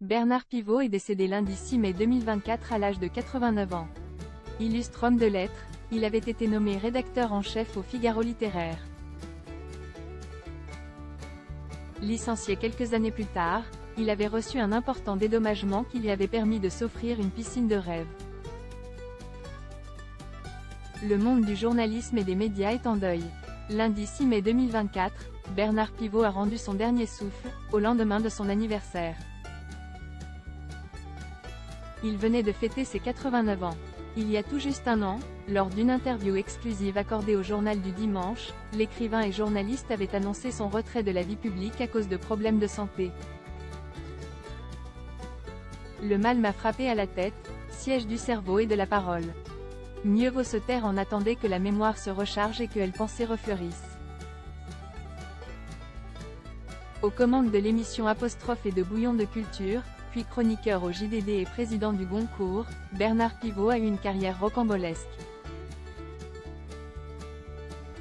Bernard Pivot est décédé lundi 6 mai 2024 à l'âge de 89 ans. Illustre homme de lettres, il avait été nommé rédacteur en chef au Figaro littéraire. Licencié quelques années plus tard, il avait reçu un important dédommagement qui lui avait permis de s'offrir une piscine de rêve. Le monde du journalisme et des médias est en deuil. Lundi 6 mai 2024, Bernard Pivot a rendu son dernier souffle, au lendemain de son anniversaire. Il venait de fêter ses 89 ans. Il y a tout juste un an, lors d'une interview exclusive accordée au Journal du Dimanche, l'écrivain et journaliste avait annoncé son retrait de la vie publique à cause de problèmes de santé. Le mal m'a frappé à la tête, siège du cerveau et de la parole. Mieux vaut se taire en attendant que la mémoire se recharge et que les pensées refleurissent. Aux commandes de l'émission Apostrophe et de Bouillon de Culture, puis chroniqueur au JDD et président du Goncourt, Bernard Pivot a eu une carrière rocambolesque.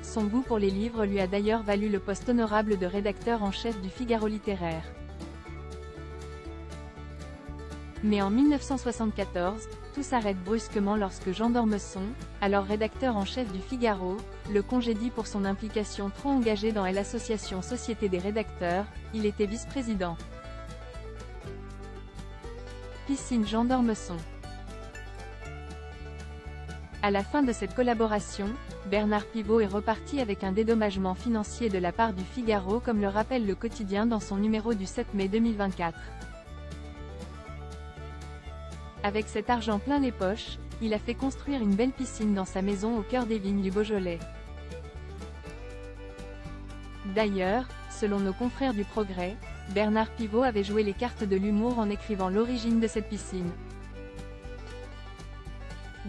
Son goût pour les livres lui a d'ailleurs valu le poste honorable de rédacteur en chef du Figaro littéraire. Mais en 1974, tout s'arrête brusquement lorsque Jean d'Ormesson, alors rédacteur en chef du Figaro, le congédie pour son implication trop engagée dans l'association Société des rédacteurs. Il était vice-président. Piscine Jean d'Ormesson. À la fin de cette collaboration, Bernard Pivot est reparti avec un dédommagement financier de la part du Figaro, comme le rappelle le quotidien dans son numéro du 7 mai 2024. Avec cet argent plein les poches, il a fait construire une belle piscine dans sa maison au cœur des vignes du Beaujolais. D'ailleurs, selon nos confrères du Progrès, Bernard Pivot avait joué les cartes de l'humour en écrivant l'origine de cette piscine.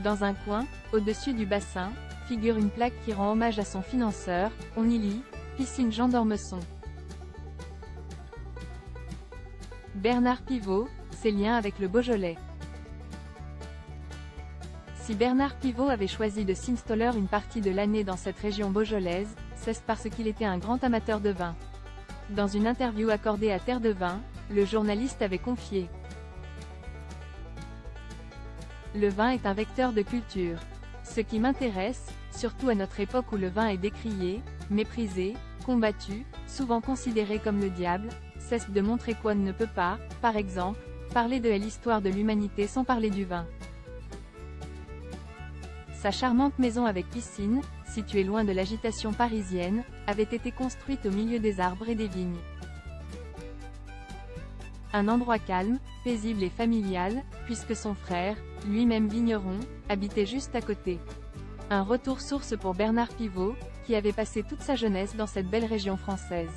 Dans un coin, au-dessus du bassin, figure une plaque qui rend hommage à son financeur. On y lit « Piscine Jean d'Ormesson ». Bernard Pivot, ses liens avec le Beaujolais. Si Bernard Pivot avait choisi de s'installer une partie de l'année dans cette région beaujolaise, c'est parce qu'il était un grand amateur de vin. Dans une interview accordée à Terre de Vin, le journaliste avait confié: « Le vin est un vecteur de culture. Ce qui m'intéresse, surtout à notre époque où le vin est décrié, méprisé, combattu, souvent considéré comme le diable, c'est de montrer qu'on ne peut pas, par exemple, parler de l'histoire de l'humanité sans parler du vin. » Sa charmante maison avec piscine, située loin de l'agitation parisienne, avait été construite au milieu des arbres et des vignes. Un endroit calme, paisible et familial, puisque son frère, lui-même vigneron, habitait juste à côté. Un retour source pour Bernard Pivot, qui avait passé toute sa jeunesse dans cette belle région française.